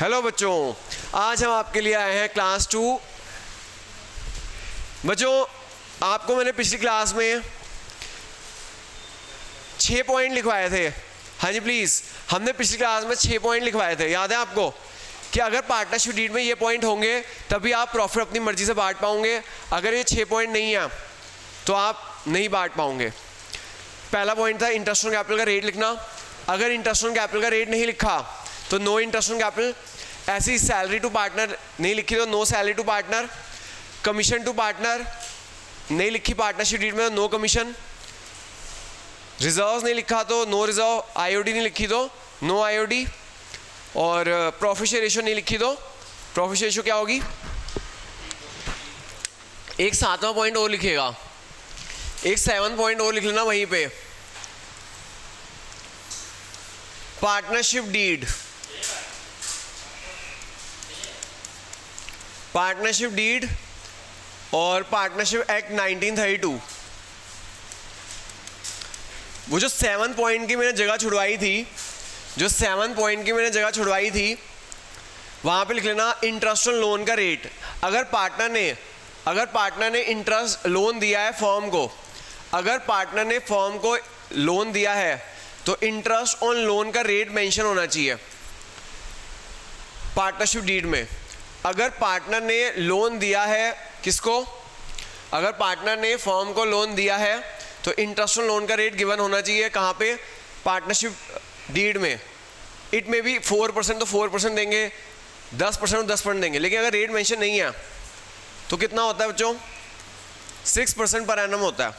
Hello बच्चों, आज हम आपके लिए आए हैं क्लास 2। बच्चों, आपको मैंने पिछली क्लास में 6 पॉइंट लिखवाए थे। हाँ जी प्लीज़, हमने पिछली क्लास में 6 पॉइंट लिखवाए थे। याद है आपको कि अगर पार्टनरशिप डीड में ये पॉइंट होंगे तभी आप प्रॉफिट अपनी मर्जी से बांट पाओगे। अगर ये 6 पॉइंट नहीं है तो आप नहीं बांट पाओगे। पहला पॉइंट था इंटरेस्ट ऑन कैपिटल का रेट लिखना। अगर इंटरेस्ट ऑन कैपिटल का रेट नहीं लिखा तो नो इंटरेस्ट ऑन कैपिटल। ऐसी सैलरी टू पार्टनर नहीं लिखी तो no salary to partner. Commission to partner नहीं लिखी पार्टनरशिप डीड में तो नो कमीशन। रिजर्व्स नहीं लिखा तो नो रिजर्व। आईओडी नहीं लिखी तो नो आईओडी। और प्रॉफिट शेयर रेशियो नहीं लिखी तो प्रॉफिट शेयर रेशियो क्या होगी। एक 7वां पॉइंट और लिखिएगा, एक 7 पॉइंट और लिख लेना वहीं पे। पार्टनरशिप डीड, पार्टनरशिप डीड और पार्टनरशिप एक्ट 1932। वो जो 7 पॉइंट की मैंने जगह छुड़वाई थी, जो 7 पॉइंट की मैंने जगह छुड़वाई थी वहां पे लिख लेना इंटरेस्ट ऑन लोन का रेट। अगर पार्टनर ने इंटरेस्ट लोन दिया है फर्म को, अगर पार्टनर ने फर्म को लोन दिया है तो इंटरेस्ट ऑन लोन का रेट मेंशन होना चाहिए पार्टनरशिप डीड में। अगर पार्टनर ने लोन दिया है किसको, अगर पार्टनर ने फर्म को लोन दिया है तो इंटरेस्ट ऑन लोन का रेट गिवन होना चाहिए। कहाँ पे, पार्टनरशिप डीड में। इट में भी 4% तो 4% देंगे, 10% तो 10% देंगे। लेकिन अगर रेट मेंशन नहीं है तो कितना होता है बच्चों, 6% पर एनम होता है।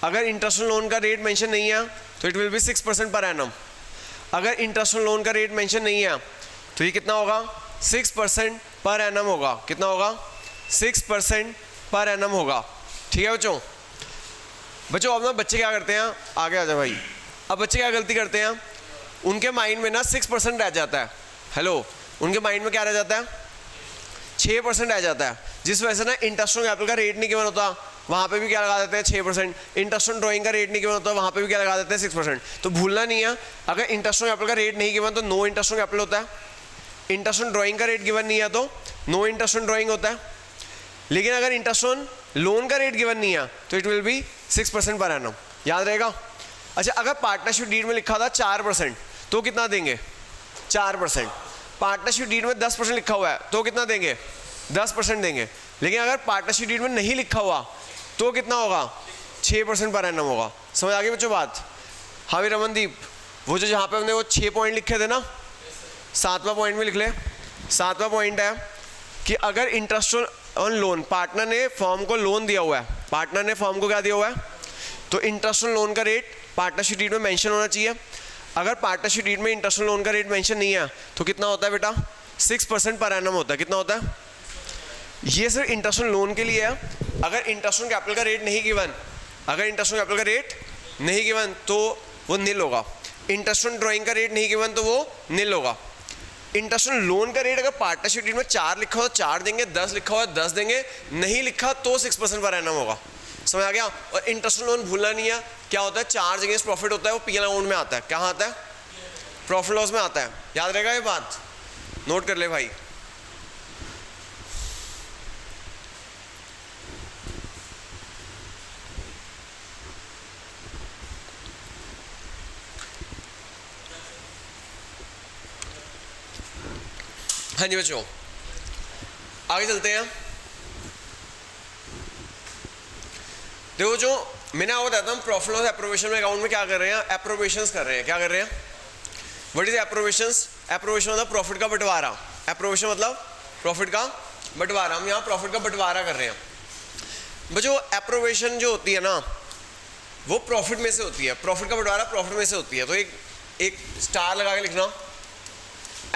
अगर इंटरेस्ट ऑन लोन का रेट मेंशन नहीं है तो it will be 6% per annum. अगर इंटरेस्ट ऑन लोन का रेट मेंशन नहीं है तो ये कितना होगा, 6% पर एनम होगा। कितना होगा, 6% पर एनम होगा। ठीक है बच्चों। बच्चों अब ना बच्चे क्या करते हैं, आगे आ जाए भाई। अब बच्चे क्या गलती करते हैं, उनके माइंड में ना 6% रह जाता है। हेलो, उनके माइंड में क्या रह जाता है, 6% रह जाता है। जिस वजह से ना इंटरेस्ट ऑन कैपिटल का रेट नहीं गिवन होता, वहाँ पे भी क्या लगा देते हैं 6%। इंटरेस्ट ऑन ड्राइंग का रेट नहीं गिवन होता, वहाँ पे भी क्या लगा देते हैं 6%। तो भूलना नहीं है, अगर इंटरेस्ट ऑन कैपिटल का रेट नहीं गिवन तो नो इंटरेस्ट ऑन कैपिटल होता है। इंटरेस्ट ऑन ड्राइंग का रेट गिवन नहीं है तो नो इंटरेस्ट ऑन ड्राइंग होता है। लेकिन अगर इंटरेस्ट ऑन लोन का रेट गिवन नहीं है तो it will be 6% per annum. याद रहेगा। अच्छा, अगर पार्टनरशिप डीड में लिखा था 4% तो कितना देंगे, 4%। पार्टनरशिप डीड में 10% लिखा हुआ है तो कितना देंगे, 10% देंगे। लेकिन अगर पार्टनरशिप डीड में नहीं लिखा हुआ तो कितना होगा, 6% पर एनम होगा। समझ आ गई बच्चों बात। हाँ भी रमनदीप, वो जो जहाँ पे हमने वो 6 पॉइंट लिखे थे ना, 7वां पॉइंट में लिख ले। 7वां पॉइंट है कि अगर इंटरेस्ट ऑन लोन, पार्टनर ने फर्म को लोन दिया हुआ है, पार्टनर ने फर्म को क्या दिया हुआ है तो इंटरेस्ट ऑन लोन का रेट पार्टनरशिप डीड में मेंशन होना चाहिए। अगर पार्टनरशिप डीड में इंटरेस्ट ऑन लोन का रेट मेंशन नहीं है तो कितना होता है बेटा, 6% पर एनम होता है। कितना होता है, ये सिर्फ इंटरेस्ट ऑन लोन के लिए है। अगर इंटरेस्ट ऑन कैपिटल का रेट नहीं गिवन, अगर इंटरेस्ट ऑन कैपिटल का रेट नहीं गिवन तो वो निल होगा। इंटरेस्ट ऑन ड्राइंग का रेट नहीं गिवन तो वो निल होगा। इंटरेस्ट ऑन लोन का रेट अगर पार्टनरशिप डीड में 4 लिखा हो तो 4 देंगे, 10 लिखा हो 10 देंगे, नहीं लिखा तो 6% पर एनम होगा। समझ आ गया। और इंटरेस्ट ऑन लोन भूलना नहीं है, क्या होता है, चार्ज अगेंस्ट प्रॉफिट होता है, वो पीएल अकाउंट में आता है। कहाँ आता है, प्रॉफिट लॉस में आता है। याद रहेगा ये बात, नोट कर ले भाई। हाँ जी बच्चों, आगे चलते हैं। देखो, जो मैंने आपको बताता हूँ प्रॉफिट लॉस एप्रोवेशन में अकाउंट में क्या कर रहे हैं, एप्रोवेशंस कर रहे हैं। क्या कर रहे हैं, व्हाट इज एप्रोवेशंस। एप्रोवेशन मतलब प्रॉफिट का बंटवारा। एप्रोवेशन मतलब प्रॉफिट का बंटवारा। हम यहाँ प्रॉफिट का बंटवारा कर रहे हैं बच्चों। एप्रोवेशन जो होती है ना वो प्रॉफिट में से होती है, प्रॉफिट का बंटवारा प्रॉफिट में से होती है। तो एक स्टार लगा के लिखना,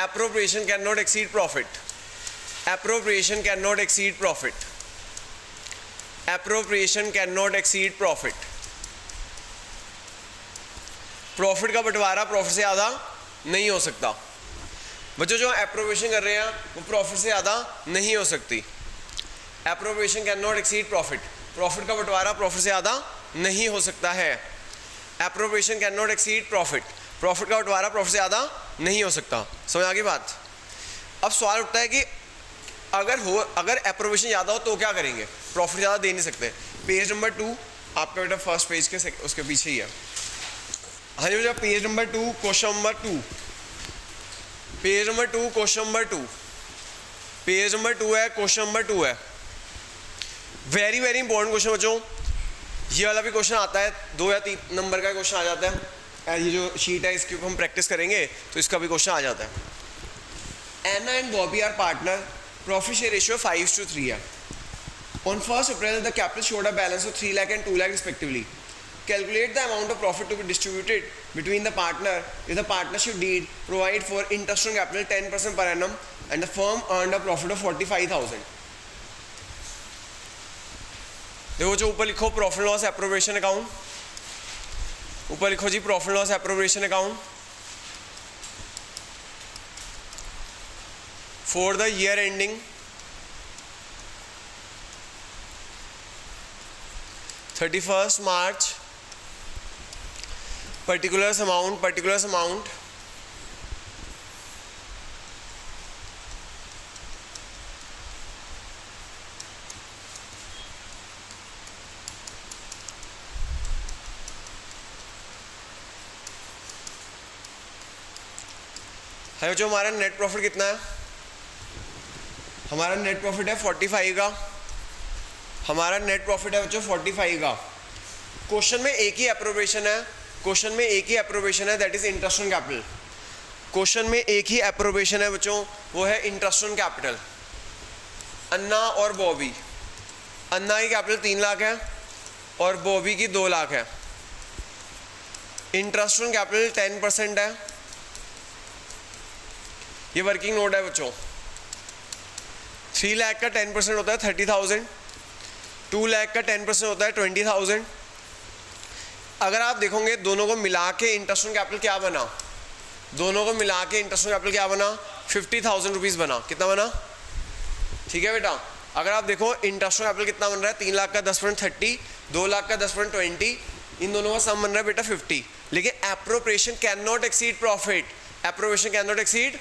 appropriation cannot exceed profit, appropriation cannot exceed profit, appropriation cannot exceed profit। Profit का बंटवारा प्रॉफिट से ज़्यादा नहीं हो सकता बच्चों। जो एप्रोप्रिएशन कर रहे हैं वो प्रॉफिट से ज़्यादा नहीं हो सकती। Appropriation can not exceed profit, profit का बंटवारा प्रॉफिट से ज़्यादा नहीं हो सकता है। Appropriation can not exceed profit, profit का बंटवारा प्रॉफिट से ज़्यादा नहीं हो सकता। समझ आ गई बात। अब सवाल उठता है कि अगर अप्रोवेशन ज़्यादा हो तो क्या करेंगे, प्रॉफिट ज़्यादा दे नहीं सकते। पेज नंबर 2 आपका बेटा फर्स्ट पेज के उसके पीछे ही है। हाँ जी बेटा, page number 2 question number 2, page number 2 question number 2, page number 2 है, क्वेश्चन नंबर 2 है। वेरी वेरी इंपॉर्टेंट क्वेश्चन बच्चों, ये वाला भी क्वेश्चन आता है, 2 या 3 नंबर का क्वेश्चन आ जाता है। ये जो शीट है इसके ऊपर हम प्रैक्टिस करेंगे तो इसका भी क्वेश्चन आ जाता है। Anna and Bobby are partner, profit share ratio 5:3 है। On 1st April, the capital showed a balance of 3 lakh and 2 lakh respectively. Calculate the amount of profit to be distributed between the partner if the partnership deed provide for interest on capital 10% per annum and the firm earned a profit of 45,000. देखो जो ऊपर लिखो profit loss appropriation account, ऊपर लिखो जी profit loss appropriation account for the year ending 31st March, particulars amount है जो हमारा नेट प्रॉफिट कितना है, हमारा नेट प्रॉफिट है 45 का, हमारा नेट प्रॉफिट है बच्चों 45 का। क्वेश्चन में एक ही एप्रोप्रिएशन है, क्वेश्चन में एक ही एप्रोप्रिएशन है, that is interest on capital. Question में एक ही एप्रोप्रिएशन है बच्चों, वो है इंटरेस्ट ऑन कैपिटल। अन्ना और बॉबी, अन्ना की कैपिटल 3 लाख है और बॉबी की 2 लाख है। इंटरेस्ट ऑन कैपिटल 10% है, ये वर्किंग नोट है बच्चों। 3 लाख का 10% होता है 30,000, 2 लाख का 10% होता है 20,000। अगर आप देखोगे दोनों को मिला के इंटरेस्ट ऑन कैपिटल क्या बना, दोनों को मिला के इंटरेस्ट ऑन कैपिटल क्या बना, 50,000 रुपीज़ बना। कितना बना, ठीक है बेटा। अगर आप देखो इंटरेस्ट ऑन कैपिटल कितना बन रहा है, 3 लाख का 10% 30, 2 लाख का 10% 20, इन दोनों का सम बन रहा है बेटा 50। लेकिन appropriation can not exceed profit, appropriation can not exceed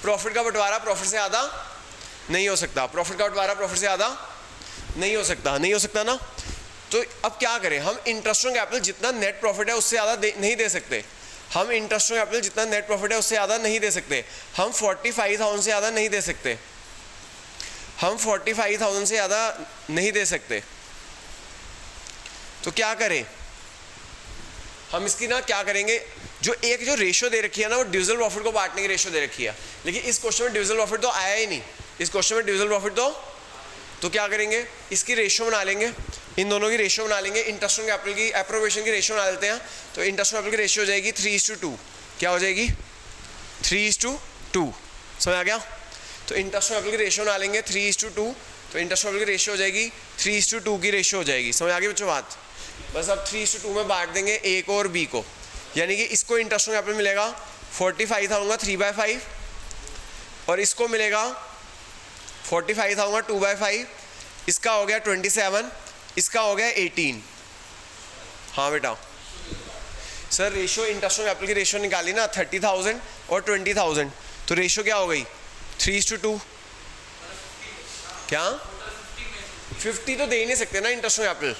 profit. का बंटवारा प्रॉफिट से ज़्यादा नहीं हो सकता, प्रॉफिट का बंटवारा प्रॉफिट से ज़्यादा नहीं हो सकता, नहीं हो सकता ना। तो अब क्या करें, हम इंटरेस्ट ऑन कैपिटल जितना नेट प्रॉफिट है उससे ज़्यादा नहीं दे सकते, हम इंटरेस्ट ऑन कैपिटल जितना नेट प्रॉफिट है उससे ज़्यादा नहीं दे सकते, हम 45,000 से ज़्यादा नहीं दे सकते, हम 45,000 से ज़्यादा नहीं दे सकते। तो क्या करें हम इसकी ना, क्या करेंगे, जो रेशियो दे रखी है ना वो डिविजिबल प्रॉफिट को बांटने की रेशियो दे रखी है, लेकिन इस क्वेश्चन में डिविजिबल प्रॉफिट तो आया ही नहीं, इस क्वेश्चन में डिविजिबल प्रॉफिट तो क्या करेंगे, इसकी रेशियो बना लेंगे, इन दोनों की रेशियो बना लेंगे। इंटरेस्ट ऑन कैपिटल की एप्रोप्रिएशन की रेशियो बना लेते हैं, तो इंटरेस्ट ऑन कैपिटल की रेशियो हो जाएगी 3:2। क्या हो जाएगी, 3:2। समझ आ गया। तो इंटरेस्ट ऑन कैपिटल की रेशियो बना लेंगे 3:2, तो इंटरेस्ट ऑन कैपिटल की रेशियो हो जाएगी 3:2 की रेशियो हो जाएगी। समझ आ गई बच्चों बात। बस अब 3:2 में बांट देंगे ए को और बी को, यानी कि इसको इंटरेस्ट ऑन कैपिटल मिलेगा 45,000 का 3/5 और इसको मिलेगा 45,000 का 2/5, इसका हो गया 27, इसका हो गया 18। हाँ बेटा sir, ratio interest on capital की रेशियो निकाली ना 30,000 और 20,000, तो रेशियो क्या हो गई 3:2। क्या 50 तो दे ही नहीं सकते ना interest on capital.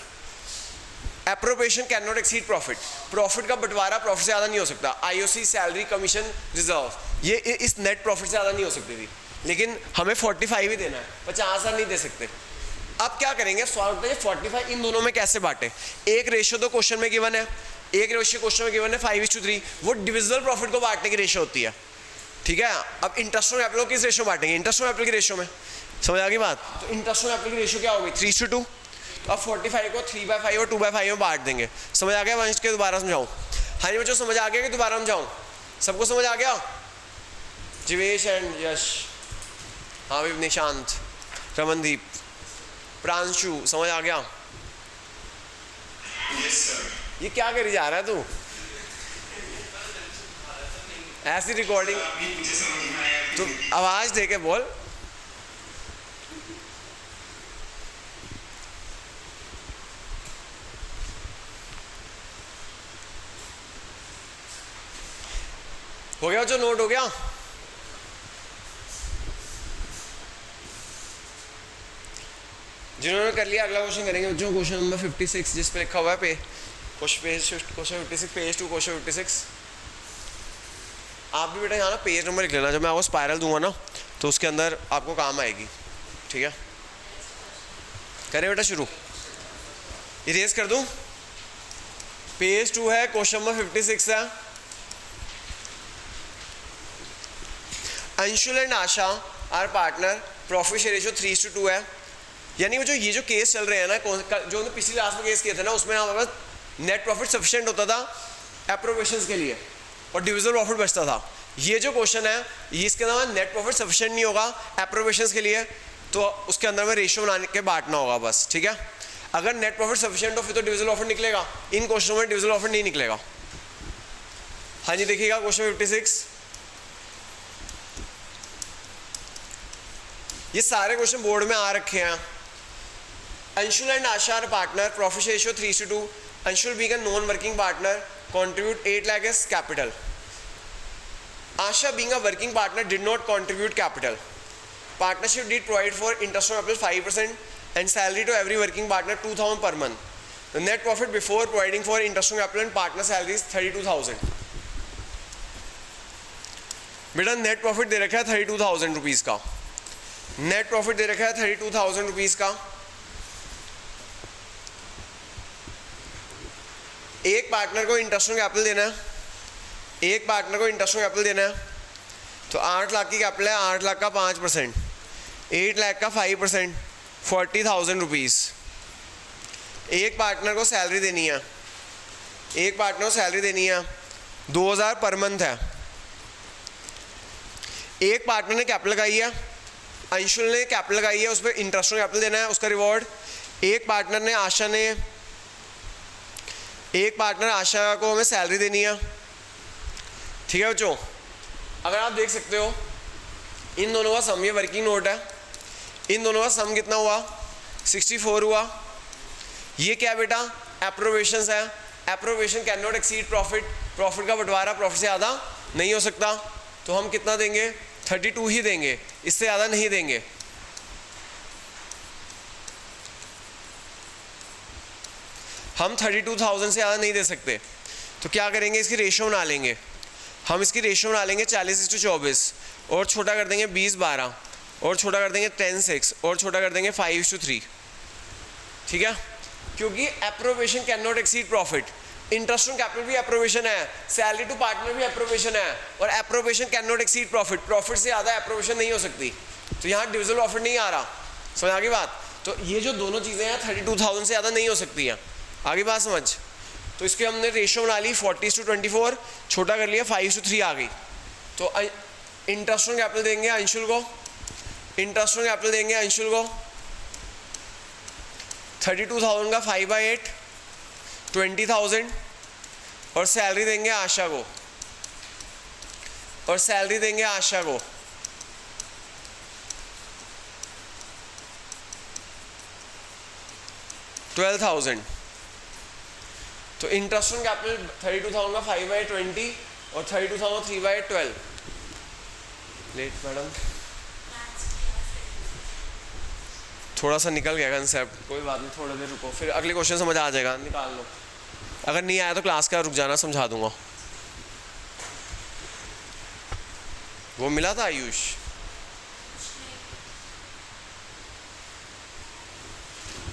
Appropriation can not exceed profit, profit का बंटवारा प्रॉफिट से ज़्यादा नहीं हो सकता। आईओसी, सैलरी, कमीशन, रिजर्व, ये इस नेट प्रॉफिट से ज़्यादा नहीं हो सकती थी, लेकिन हमें 45 ही देना है, 50,000 नहीं दे सकते। अब क्या करेंगे, सवाल होता है 45 इन दोनों में कैसे बांटे। एक रेशियो तो क्वेश्चन में गिवन है, एक रेशियो क्वेश्चन में गिवन है 5:3, वो डिविजिबल प्रॉफिट को बांटने की रेशियो होती है, ठीक है। अब इंटरेस्ट ऑन कैपिटल किस रेशियो बांटेंगे, इंटरेस्ट ऑन कैपिटल की रेशियो में। समझ आ गई बात। तो इंटरेस्ट ऑन कैपिटल की रेशियो क्या होगी 3:2, तो अब 45 को 3/5 और 2/5 में बांट देंगे। समझ आ गया वंश के, दोबारा समझाऊँ। हाँ जी बच्चों समझ आ गया कि दोबारा समझाऊँ, सबको समझ आ गया। जीवेश एंड यश, हाँ भाई निशांत, रमनदीप, प्रांशु, समझ आ गया। Yes, sir. ये क्या करी जा रहा है तू, ऐसी रिकॉर्डिंग, अभी मुझे समझ में आया तो आवाज दे के बोल। हो गया जो नोट हो गया। जिन्होंने कर लिया अगला क्वेश्चन करेंगे बच्चों, क्वेश्चन नंबर 56 जिस पे लिखा हुआ है पे क्वेश्चन 56 पेज 2 क्वेश्चन 56। आप भी बेटा यहाँ ना पेज नंबर लिख लेना, जब मैं आपको स्पायरल दूंगा ना तो उसके अंदर आपको काम आएगी, ठीक है। करें बेटा शुरू, इरेज कर दूं। पेज 2 है, क्वेश्चन नंबर 56 है। Anshul and Asha are partner, profit share ratio 3:2 है। यानी वो जो ये जो केस चल रहे हैं ना, जो हमने पिछली क्लास में केस किए थे ना, उसमें हमारे पास नेट प्रॉफिट सफिशिएंट होता था एप्रोवेशन के लिए और डिविजिबल प्रॉफिट बचता था। ये जो क्वेश्चन है ये इसके अंदर नेट प्रॉफिट सफिशिएंट नहीं होगा एप्रोवेशन के लिए, तो उसके अंदर में रेशियो बनाने के बांटना होगा बस, ठीक है। अगर नेट प्रॉफिट सफिशिएंट हो फिर तो डिविजिबल प्रॉफिट निकलेगा, इन क्वेश्चनों में डिविजिबल प्रॉफिट नहीं निकलेगा। हाँ जी देखिएगा क्वेश्चन 56, ये सारे क्वेश्चन बोर्ड में आ रखे हैं। Anshul and Asha are partner, profit ratio 3:2। Anshul being a non working partner contribute 8 lakh as capital. Asha being a working partner did not contribute capital. Partnership did provide for interest on capital 5% and salary to every working partner 2,000 per month. The net profit before providing for interest on capital and partner salary is 32,000. बेटा net profit दे रखा है 32,000 rupees का, net profit दे रखा है 32,000 rupees का। एक partner को interest on capital देना है, एक पार्टनर को इंटरेस्ट ऑन कैपिटल देना है, तो 8 लाख की कैपिटल है, 8 लाख का 5%, 8 लाख का 5%, 40,000 रुपीज़। एक पार्टनर को सैलरी देनी है, एक पार्टनर को सैलरी देनी है 2,000 पर मंथ है। एक पार्टनर ने कैपिटल लगाई है, अंशुल ने कैपिटल लगाई है, उस पर इंटरेस्ट ऑन कैपिटल देना है, उसका रिवॉर्ड। एक पार्टनर ने आशा ने, एक पार्टनर आशा को हमें सैलरी देनी है, ठीक है बच्चों। अगर आप देख सकते हो इन दोनों का सम, ये वर्किंग नोट है, इन दोनों का सम कितना हुआ 64 हुआ। ये क्या बेटा एप्रोवेशंस है, appropriation can not exceed profit, profit का बंटवारा प्रॉफिट से ज़्यादा नहीं हो सकता, तो हम कितना देंगे 32 ही देंगे, इससे ज़्यादा नहीं देंगे। हम 32,000 से ज़्यादा नहीं दे सकते, तो क्या करेंगे इसकी रेशो बना लेंगे, हम इसकी रेशो बना लेंगे 40:24 और छोटा कर देंगे 20:12 और छोटा कर देंगे 10:6 और छोटा कर देंगे 5:3, ठीक है। क्योंकि appropriation can not exceed profit, interest on capital भी एप्रोवेशन है, सैलरी टू पार्टनर भी एप्रोवेशन है, और appropriation can not exceed profit, profit से ज़्यादा एप्रोवेशन नहीं हो सकती, तो यहाँ डिविजिबल प्रॉफिट नहीं आ रहा। समझ आ गई बात। तो ये जो दोनों चीज़ें हैं 32,000 से ज़्यादा नहीं हो सकती हैं, आगे बात समझ। तो इसके हमने रेशो बना ली 40:24, छोटा कर लिया 5:3 आ गई। तो इंटरेस्ट ऑन कैपिटल देंगे अंशुल को, इंटरेस्ट ऑन कैपिटल देंगे अंशुल को 32,000 का 5/8 20,000, और सैलरी देंगे आशा को, और सैलरी देंगे आशा को 12,000। तो इंटरेस्ट ऑन कैपिटल 32,000 का 5/8 20 और 32,000 का 3/8 12। लेट मैडम, थोड़ा सा निकल गया कंसेप्ट, कोई बात नहीं, थोड़ा देर रुको, फिर अगले क्वेश्चन समझ आ जाएगा, निकाल लो। अगर नहीं आया तो क्लास का रुक जाना, समझा दूंगा। वो मिला था आयुष,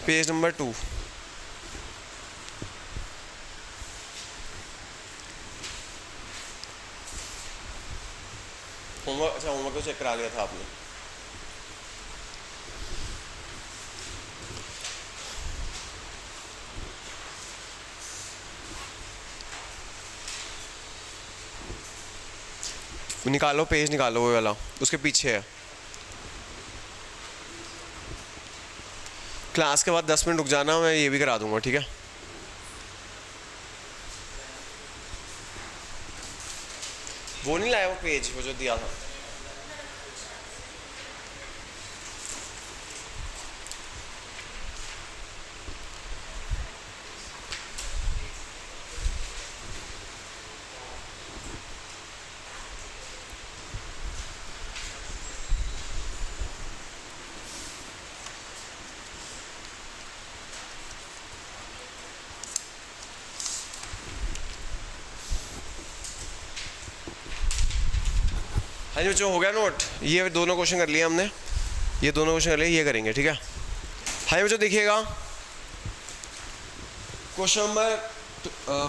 पेज नंबर 2। होमवर्क, अच्छा होमवर्क तो चेक करा लिया था आपने। निकालो पेज, निकालो वो वाला, उसके पीछे है। क्लास के बाद 10 मिनट रुक जाना, मैं ये भी करा दूंगा, ठीक है। वो नहीं लाया वो पेज, वो जो दिया था। हाँ जी बच्चों, हो गया नोट? ये दोनों क्वेश्चन कर लिए हमने, ये दोनों क्वेश्चन कर लिए, ये करेंगे, ठीक है। हाँ जी बच्चों देखिएगा क्वेश्चन नंबर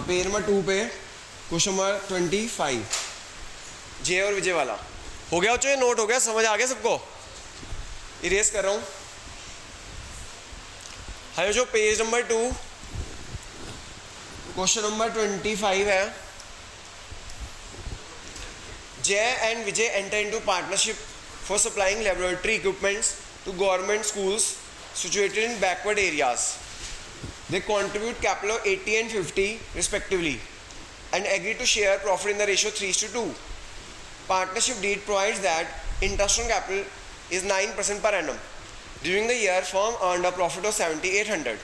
पेज नंबर 2 पे क्वेश्चन नंबर 25 जे और विजय वाला हो गया बच्चों। ये नोट हो गया, समझ आ गया सबको? इरेज कर रहा हूँ। हाँ बच्चों पेज नंबर 2 क्वेश्चन नंबर 25 है, Jay and Vijay enter into partnership for supplying laboratory equipments to government schools situated in backward areas. They contribute capital of 80 and 50 respectively and agree to share profit in the ratio 3:2. Partnership deed provides that interest on capital is 9% per annum. During the year, firm earned a profit of 7,800.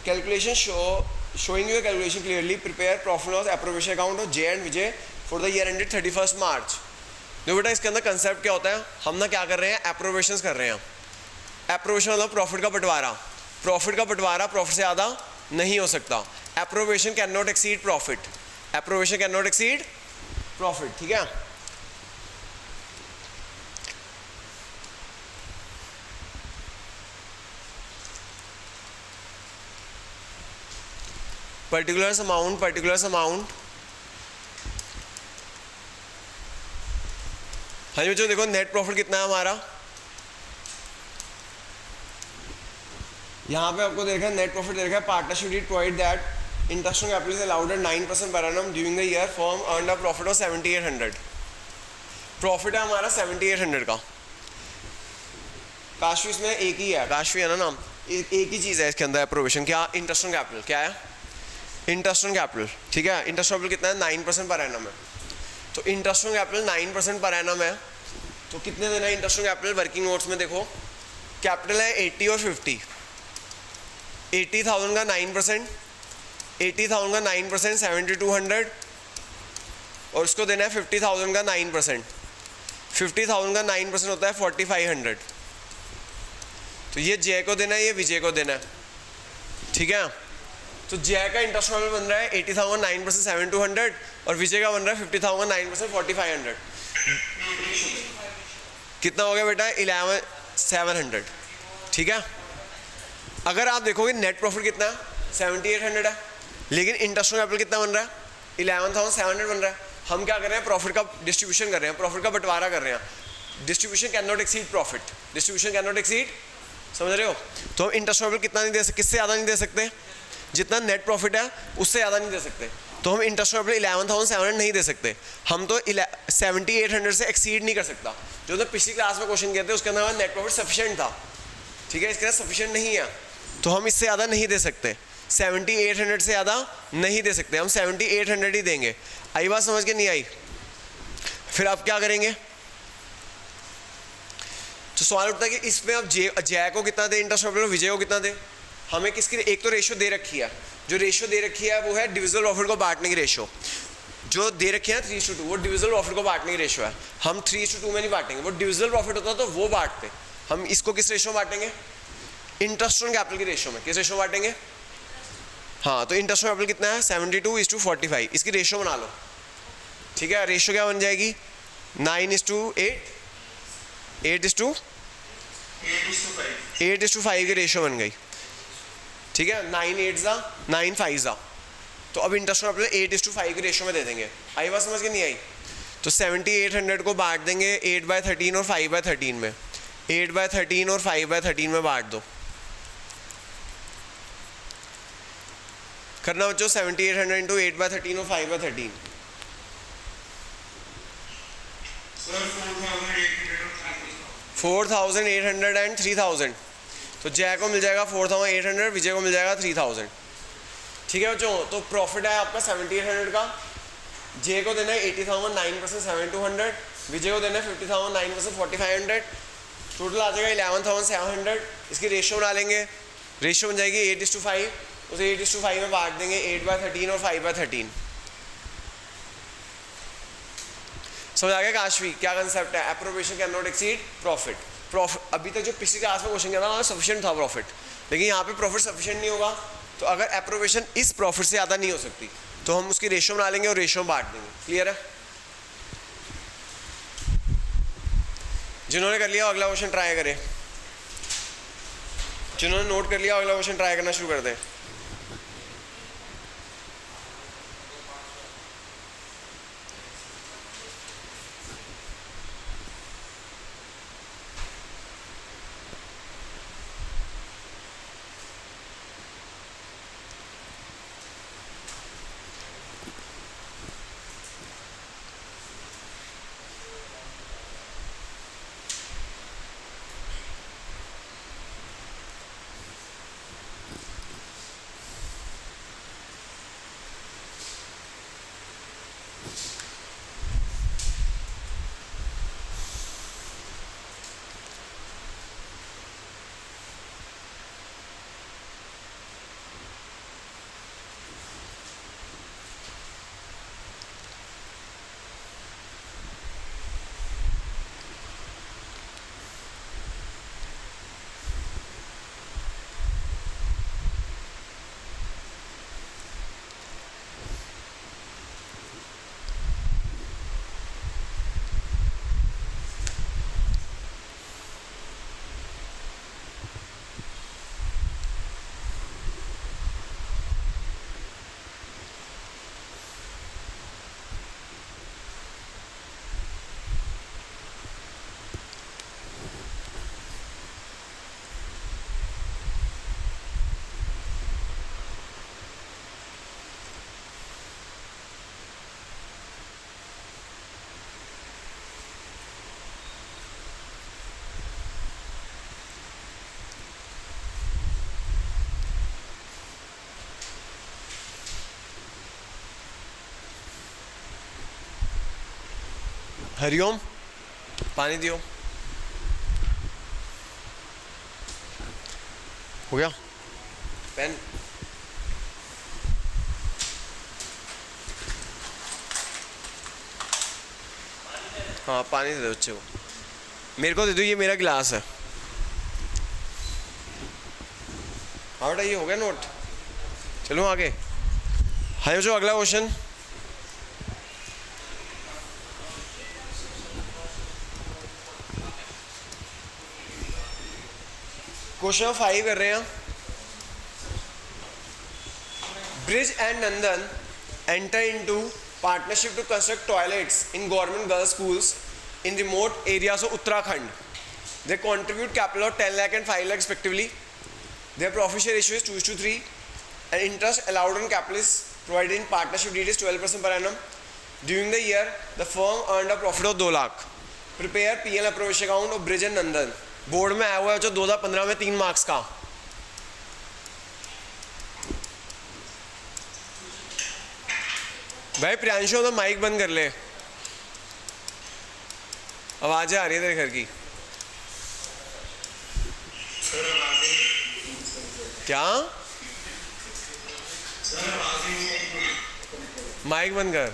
Calculation showing you a calculation clearly. Prepare profit loss appropriation account of Jay and Vijay for the year ended 31 मार्च। देखो बेटा इसके अंदर concept क्या होता है, हम ना क्या कर रहे हैं, एप्रोवेशंस कर रहे हैं। एप्रोवेशन मतलब प्रॉफिट का बंटवारा। प्रॉफिट का बंटवारा प्रॉफिट से ज़्यादा नहीं हो सकता। Appropriation can not exceed profit. Appropriation can not exceed profit, ठीक है। पर्टिकुलर अमाउंट हाँ जी बच्चों देखो नेट प्रॉफिट कितना है हमारा, यहाँ पे आपको देखा नेट प्रॉफिट देखा है। Partnership did provide that interest on capital is allowed at 9% per annum during the year. Firm earned a profit of 7,800। Profit है हमारा 7,800 का। काशवी इसमें एक ही है, काशवी है ना नाम, एक ही चीज़ है इसके अंदर एप्रोवेशन। क्या? Interest on capital. क्या है? इंटरेस्ट ऑन कैपिटल, ठीक है। इंटरेस्ट ऑन कैपिटल कितना है? 9% पर एनम है। तो interest on capital 9% per annum है, तो कितने देना है interest on capital? Working notes में देखो कैपिटल है 80 और 50। 80,000 का 9%, 80,000 का 9% 7,200 और उसको देना है 50,000 का 9%। 50,000 का 9% होता है 4,500। तो ये जय को देना है, ये विजय को देना है, ठीक है। तो जय का इंटरेस्ट ऑन कैपिटल बन रहा है 80,000 9% 7,200 और विजय का बन रहा है 50,000 9% 4,500। कितना हो गया बेटा? 11,700, ठीक है। अगर आप देखोगे नेट प्रॉफिट कितना है? 7,800 है, लेकिन इंटरेस्ट ऑन कैपिटल कितना बन रहा है? 11,700 बन रहा है। हम क्या कर रहे हैं? प्रॉफिट का डिस्ट्रीब्यूशन कर रहे हैं, प्रॉफिट का बंटवारा कर रहे हैं। Distribution can not exceed profit. Distribution can not exceed, समझ रहे हो? तो हम इंटरेस्ट ऑन कैपिटल कितना नहीं दे सकते, किससे ज़्यादा नहीं दे सकते, जितना नेट प्रॉफिट है उससे ज़्यादा नहीं दे सकते। तो हम इंटरेस्ट ऑन कैपिटल 11,700 नहीं दे सकते, हम तो 7,800 से एक्सीड नहीं कर सकता। जो तो पिछली क्लास में क्वेश्चन किए थे उसके अंदर नेट प्रॉफिट सफिशिएंट था, ठीक है। इसके अंदर सफिशिएंट नहीं है, तो हम इससे ज़्यादा नहीं दे सकते। 7,800 से ज़्यादा नहीं दे सकते, हम 7,800 ही देंगे। आई बात समझ के? नहीं आई? फिर आप क्या करेंगे? तो सवाल उठता है कि इसमें अब जय को कितना दे इंटरेस्ट ऑन कैपिटल, विजय को कितना दे। हमें किसकी एक तो रेशियो दे रखी है, जो रेशियो दे रखी है वो है डिविजिबल प्रॉफिट को बांटने की रेशियो। जो दे रखी है 3:2, वो डिविजिबल प्रॉफिट को बांटने की रेशियो है। हम 3:2 में नहीं बांटेंगे, वो डिविजिबल प्रॉफिट होता तो वो बांटते। हम इसको किस रेशियो में बांटेंगे? इंटरेस्ट ऑन कैपिटल की रेशियो में। किस रेशियो में बांटेंगे? हाँ, तो इंटरेस्ट ऑन कैपिटल कितना है? 72:45। इसकी रेशियो बना लो, ठीक है। रेशियो क्या बन जाएगी? 9:8, 8:5 की रेशियो बन गई, ठीक है। 9 तो अब इंटरेस्ट ऑन कैपिटल 8:5 की रेशियो में दे देंगे। आई बात समझ के? नहीं आई? तो 7,800 को बांट देंगे 8/13 और 5/13 में। 8/13 और 5/13 में बांट दो। करना बच्चों 7,800 इंटू 8/13 और 5/13। 4,800 एंड 3,000। तो जय को मिल जाएगा 4,800, विजय को मिल जाएगा 3,000, ठीक है बच्चों। तो प्रॉफिट है आपका 7,800 का। जे को देना है 80,000 9% 7,200, विजय को देना है 50,000 9% 4,500। टोटल आ जाएगा 11,700। इसकी रेशियो बना लेंगे, रेशियो बन जाएगी 8:5। उसे 8:5 में बांट देंगे 8/13 और 5/13। समझ आ गया काशवी क्या कंसेप्ट है? Appropriation can not exceed profit. अभी तक जो पिछली क्लास में क्वेश्चन किया था वहाँ सफिशिएंट था प्रॉफिट, लेकिन यहाँ पे प्रॉफिट सफिशिएंट नहीं होगा। तो अगर एप्रोप्रिएशन इस प्रॉफिट से ज़्यादा नहीं हो सकती तो हम उसकी रेशियो बना लेंगे और रेशियो में बांट देंगे। क्लियर है? जिन्होंने कर लिया अगला क्वेश्चन ट्राई करें, जिन्होंने नोट कर लिया अगला क्वेश्चन ट्राई करना शुरू कर दें। हरिओम, पानी दियो। हो गया पेन? हाँ पानी दे दो बच्चे को, मेरे को दे दो, ये मेरा गिलास है। हाँ बेटा ये हो गया नोट, चलो आगे। हाँ जो अगला क्वेश्चन, क्वेश्चन 5 कर रहे हैं। Brij and Nandan enter into partnership to construct toilets in government girls schools in remote areas of Uttarakhand. They contribute capital of 10 lakh and 5 lakh respectively. Their profit share ratio is 2:3 and interest allowed on capital is provided in partnership deed is 12% per annum. During the year, the firm earned a profit of 2 lakh. Prepare PL appropriation account of Bridge and Nandan. Board में आया हुआ है जो 2015 में 3 marks का। भाई प्रियांशु तो mic बंद कर ले, आवाजें आ रही है तेरे घर की। क्या? माइक बंद कर।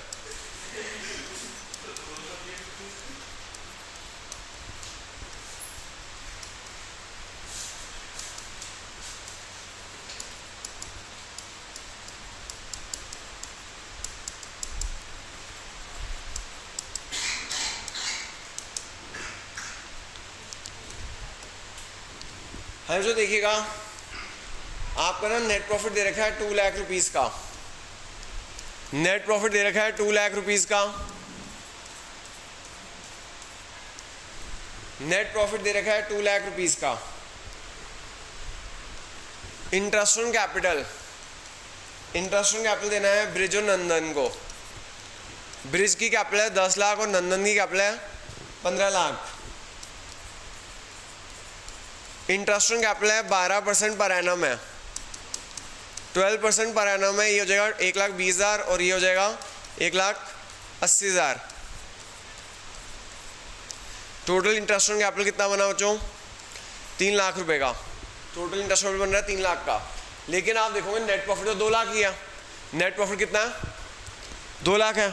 है जो देखिएगा, आपका ना नेट प्रॉफिट दे रखा है 2 लाख रुपीस का। नेट प्रॉफिट दे रखा है 2 लाख रुपीस का। नेट प्रॉफिट दे रखा है 2 लाख रुपीस का। Interest on capital, interest on capital देना है ब्रिज और नंदन को। ब्रिज की कैपिटल है 10 लाख और नंदन की कैपिटल है 15 लाख। इंटरेस्ट ऑन कैपिटल है 12% पर एनम है, 12% पर एनम है। ये हो जाएगा 1,20,000 और ये हो जाएगा 1,80,000। टोटल इंटरेस्ट ऑन कैपिटल कितना बना बच्चों? 3 लाख रुपए का। टोटल इंटरेस्ट बन रहा है 3 लाख का। लेकिन आप देखोगे नेट प्रॉफिट तो 2 लाख ही है। नेट प्रॉफिट कितना है? 2 लाख है।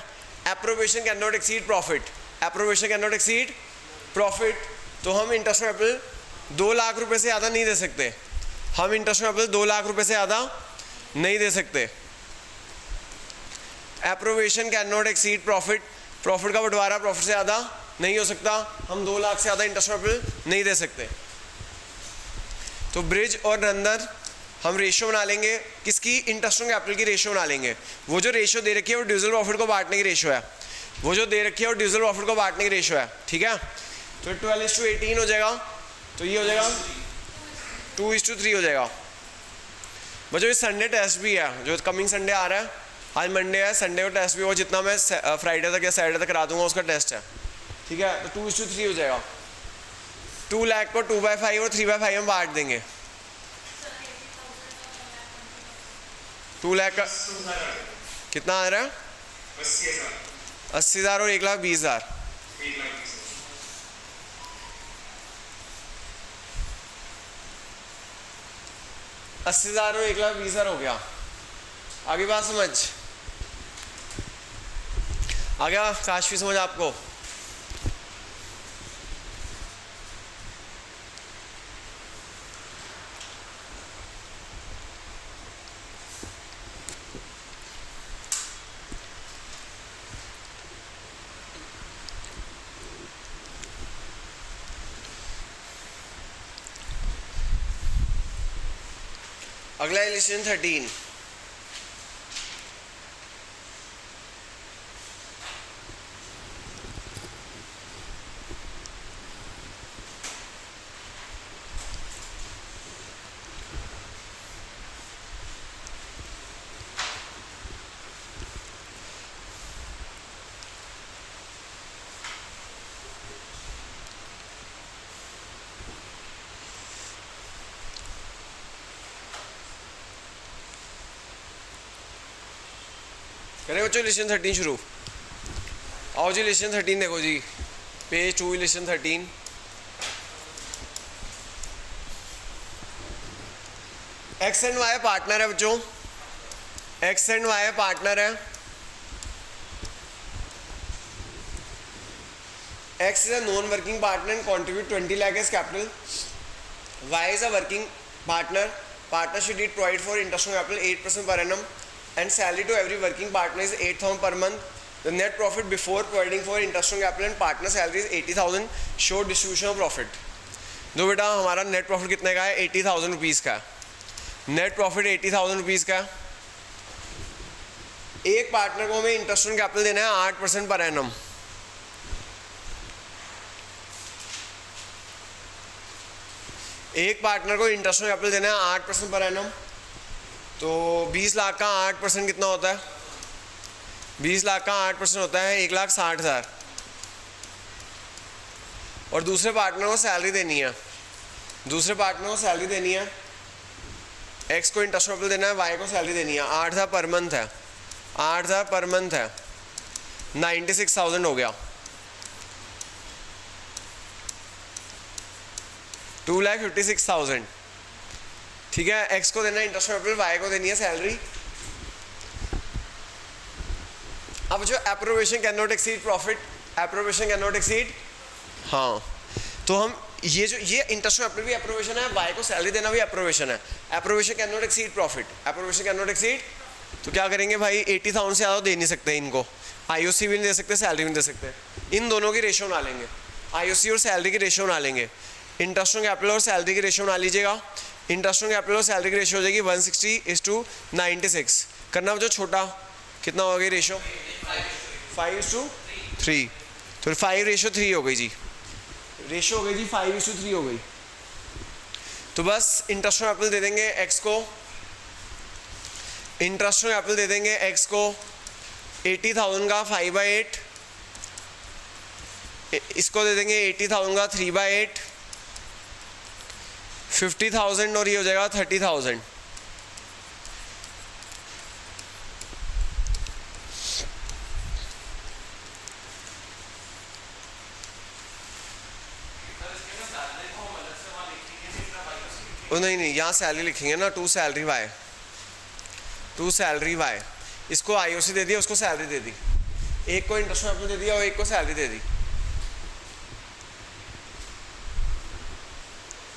Appropriation can not exceed profit, appropriation can not exceed profit. तो हम इंटरेस्ट ऑन कैपिटल 2 लाख रुपए से ज़्यादा नहीं दे सकते। हम इंटरेस्ट कैपिटल 2 लाख रुपए से ज़्यादा नहीं दे सकते। Appropriation can not exceed profit, profit का बंटवारा प्रॉफिट से ज़्यादा नहीं हो सकता, हम 2 लाख से ज़्यादा इंटरेस्ट कैपिटल नहीं दे सकते। तो ब्रिज और नंदन हम रेशियो बना लेंगे, किसकी? इंटरेस्ट कैपिटल की रेशियो बना लेंगे। वो जो रेशियो दे रखी है वो ड्यूजल प्रॉफिट को बांटने की रेशियो है, वो जो दे रखी है वो ड्यूजल प्रॉफिट को बांटने की रेशियो है, ठीक है। तो 12:18 हो जाएगा, तो ये हो जाएगा 2:3 हो जाएगा। बच्चों ये संडे टेस्ट भी है, जो कमिंग संडे आ रहा है, आज मंडे है, संडे को टेस्ट भी हो, जितना मैं फ्राइडे तक या सैटरडे तक करा दूंगा उसका टेस्ट है, ठीक है। तो 2:3 हो जाएगा। 2 लाख को 2/5 और 3/5 में बांट देंगे। 2 लाख का कितना आ रहा है? 80,000 और 1,20,000। 80,000 और 1,20,000 हो गया। आगे बात समझ आ गया? काशफी समझ आपको? अगला इलेक्शन 13। करें बच्चों लेसन 13 शुरू। आओ जी लेसन 13 देखो जी, page 2 lesson 13। X and Y partner है बच्चों, एक्स एंड वाई पार्टनर है। X is a non working partner and contribute 20 lakh as capital. Y is a working partner, partnership did provide for interest on capital 8% per annum and salary to every working partner is 8,000 per month. The net profit before providing for interest on capital and partner salary is 80,000. Show distribution of profit. दो बेटा हमारा net profit कितने का है? 80,000 rupees का है। Net profit 80,000 rupees का है। एक पार्टनर को हमें इंटरेस्ट ऑन कैपिटल देना है 8% पर एनम। एक पार्टनर को इंटरेस्ट ऑन कैपिटल देना है 8% पर एनम। तो 20 लाख का 8% कितना होता है? 20 लाख का 8% होता है 1,60,000। और दूसरे पार्टनर को सैलरी देनी है, दूसरे पार्टनर को सैलरी देनी है। एक्स को इंटरेस्ट ऑन कैपिटल देना है, वाई को सैलरी देनी है। 8,000 पर मंथ है, 8,000 पर मंथ है, 96,000 हो गया। 2,56,000, ठीक है। एक्स को देना है इंटरेस्ट ऑन कैपिटल, वाई को देनी है सैलरी। अब जो appropriation can not exceed profit, appropriation can not exceed, हाँ। तो हम ये जो ये इंटरेस्ट ऑन कैपिटल भी एप्रोवेशन है, वाई को सैलरी देना भी एप्रोवेशन है। Appropriation can not exceed profit, appropriation can not exceed. तो क्या करेंगे भाई? 80,000 से ज़्यादा दे नहीं सकते इनको, आईओसी भी नहीं दे सकते, सैलरी भी नहीं दे सकते। इन दोनों की रेशियो बना लेंगे, आईओसी और सैलरी की रेशियो बना लेंगे। इंटरेस्ट ऑन कैपिटल और सैलरी की रेशियो बना लीजिएगा। इंटरेस्ट ऑन कैपिटल और सैलरी की रेशियो हो जाएगी 160:96। करना जो छोटा कितना हो गई रेशियो? 5:3। तो 5:3 हो गई जी, रेशियो हो गई जी 5:3 हो गई। तो बस इंटरेस्ट ऑन कैपिटल दे देंगे एक्स को, इंटरेस्ट ऑन कैपिटल दे देंगे एक्स को 80,000 का 5/8, इसको दे देंगे 80,000 का 3/8, 50,000 और ये हो जाएगा 30,000। नहीं, यहाँ सैलरी लिखेंगे ना, to salary Y, to salary Y. इसको आईओसी दे दिया, उसको सैलरी दे दी, एक को इंटरेस्ट कैपिटल दे दिया और एक को सैलरी दे दी।